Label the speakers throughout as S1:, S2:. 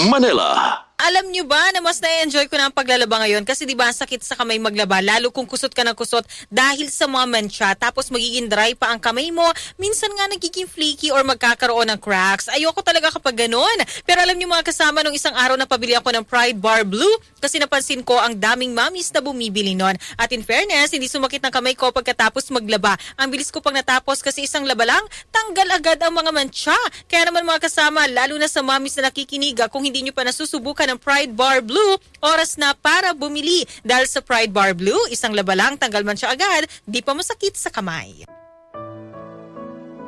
S1: Manila.
S2: Alam nyo ba na mas na-enjoy ko na ang paglalaba ngayon kasi di ba ang sakit sa kamay maglaba lalo kung kusot ka ng kusot dahil sa mga mensya tapos magiging dry pa ang kamay mo, minsan nga nagiging flaky or magkakaroon ng cracks. Ayoko talaga kapag ganun. Pero alam nyo mga kasama, nung isang araw na pabili ako ng Pride Bar Blue kasi napansin ko ang daming mommies na bumibili nun. At in fairness, hindi sumakit ng kamay ko pagkatapos maglaba. Ang bilis ko pang natapos kasi isang laba lang, tanggal agad ang mga mensya. Kaya naman mga kasama, lalo na sa mommies na nakikiniga, kung hindi nyo pa nasusubukan ng Pride Bar Blue, oras na para bumili. Dahil sa Pride Bar Blue, isang laba lang, tanggal man siya agad, di pa masakit sa kamay.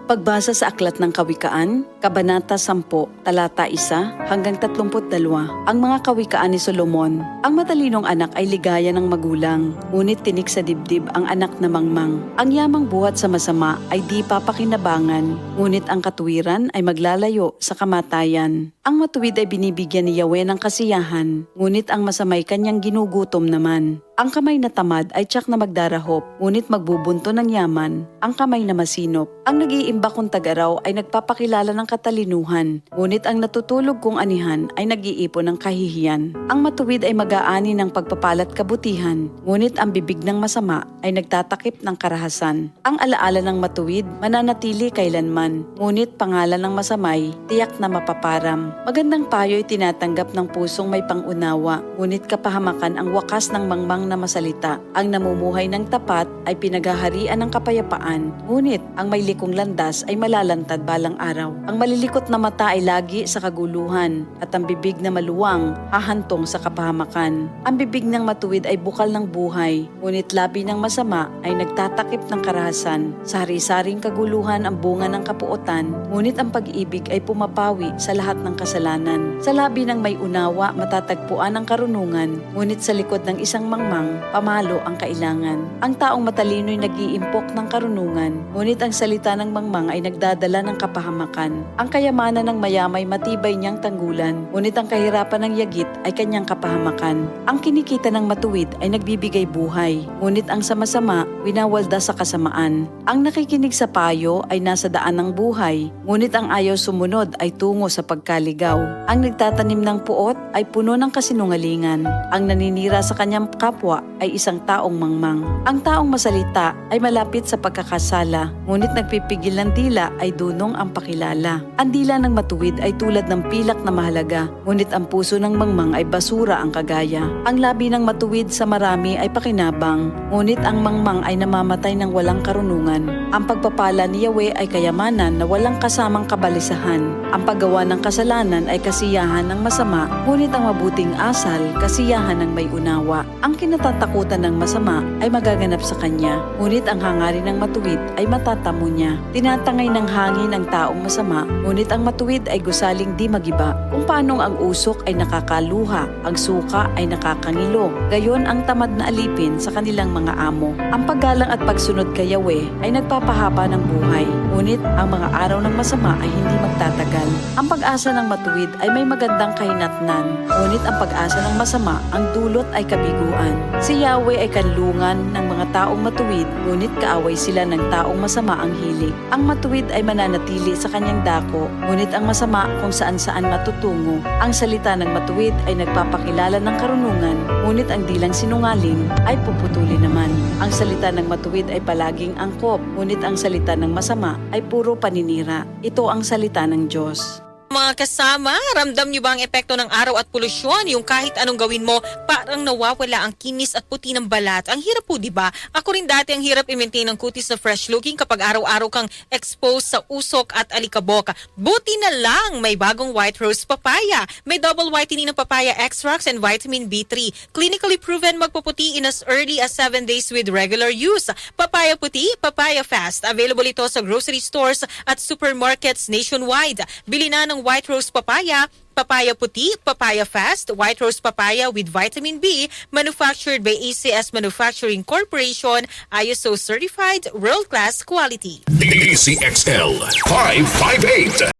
S3: Pagbasa sa Aklat ng Kawikaan, Kabanata 10, Talata 1 hanggang 32. Ang mga kawikaan ni Solomon. Ang matalinong anak ay ligaya ng magulang, ngunit tinik sa dibdib ang anak na mangmang. Ang yamang buhat sa masama ay di papakinabangan, ngunit ang katuwiran ay maglalayo sa kamatayan. Ang matuwid ay binibigyan ni Yahweh ng kasiyahan, ngunit ang masamay kanyang ginugutom naman. Ang kamay na tamad ay tiyak na magdarahop, ngunit magbubunto ng yaman ang kamay na masinop. Ang nag-iimba kong tag-araw ay nagpapakilala ng katalinuhan, ngunit ang natutulog kong anihan ay nag-iipon ng kahihiyan. Ang matuwid ay mag-aani ng pagpapalat kabutihan, ngunit ang bibig ng masama ay nagtatakip ng karahasan. Ang alaala ng matuwid mananatili kailanman, ngunit pangalan ng masamay tiyak na mapaparam. Magandang payo ay tinatanggap ng pusong may pangunawa, ngunit kapahamakan ang wakas ng mangmang na masalita. Ang namumuhay ng tapat ay pinaghaharian ng kapayapaan, ngunit ang may likong landas ay malalantad balang araw. Ang malilikot na mata ay lagi sa kaguluhan, at ang bibig na maluwang hahantong sa kapahamakan. Ang bibig ng matuwid ay bukal ng buhay, ngunit labi ng masama ay nagtatakip ng karahasan. Sa hari-saring kaguluhan ang bunga ng kapuotan, ngunit ang pag-ibig ay pumapawi sa lahat ng kasalanan. Sa labi ng may unawa matatagpuan ang karunungan, ngunit sa likod ng isang mangmang pamalo ang kailangan. Ang taong matalino'y nag-iimpok ng karunungan, ngunit ang salita ng mangmang ay nagdadala ng kapahamakan. Ang kayamanan ng mayamay matibay niyang tanggulan, ngunit ang kahirapan ng yagit ay kanyang kapahamakan. Ang kinikita ng matuwid ay nagbibigay buhay, ngunit ang sama-sama winawalda sa kasamaan. Ang nakikinig sa payo ay nasa daan ng buhay, ngunit ang ayaw sumunod ay tungo sa pagkaligaw. Ang nagtatanim ng puot ay puno ng kasinungalingan. Ang naninira sa kanyang kapwa ay isang taong mangmang. Ang taong masalita ay malapit sa pagkakasala, ngunit nagpipigil ng dila ay dunong ang pakilala. Ang dila ng matuwid ay tulad ng pilak na mahalaga, ngunit ang puso ng mangmang ay basura ang kagaya. Ang labi ng matuwid sa marami ay pakinabang, ngunit ang mangmang ay namamatay ng walang karunungan. Ang pagpapala ni Yahweh ay kayamanan na walang kasamang kabalisahan. Ang paggawa ng kasalanan ay kasiyahan ng masama, ngunit ang mabuting asal, kasiyahan ng may unawa. Ang kinatatakutan ng masama ay magaganap sa kanya, ngunit ang hangarin ng matuwid ay matatamo niya. Tinatangay ng hangin ang taong masama, ngunit ang matuwid ay gusaling di magiba. Kung paanong ang usok ay nakakaluha, ang suka ay nakakangilo, gayon ang tamad na alipin sa kanilang mga amo. Ang paggalang at pagsunod kay Yahweh ay nagpapahaba ng buhay, ngunit ang mga araw ng masama ay hindi magtatagal. Ang pag-asa ng matuwid ay may magandang kahinatnan, ngunit ang pag-asa ng masama ang dulot ay kabiguan. Si Yahweh ay kanlungan ng mga taong matuwid, ngunit kaaway sila ng taong masama ang hilig. Ang matuwid ay mananatili sa kanyang dako, ngunit ang masama kung saan-saan matutungo. Ang salita ng matuwid ay nagpapakilala ng karunungan, ngunit ang dilang sinungaling ay puputuli naman. Ang salita ng matuwid ay palaging angkop, ngunit ang salita ng masama ay puro paninira. Ito ang salita ng Diyos.
S2: Mga kasama, ramdam nyo ba ang epekto ng araw at polusyon? Yung kahit anong gawin mo, parang nawawala ang kinis at puti ng balat. Ang hirap po, di ba? Ako rin dati ang hirap i-maintain ang kutis na fresh looking kapag araw-araw kang exposed sa usok at alikabok. Buti na lang, may bagong White Rose Papaya. May double whitening ng papaya extracts and vitamin B3. Clinically proven magpuputi in as early as 7 days with regular use. Papaya puti, papaya fast. Available ito sa grocery stores at supermarkets nationwide. Bili na ng White Rose Papaya, papaya puti, papaya fast, White Rose Papaya with vitamin B, manufactured by ACS Manufacturing Corporation, ISO certified, world-class quality.
S1: DCXL 558.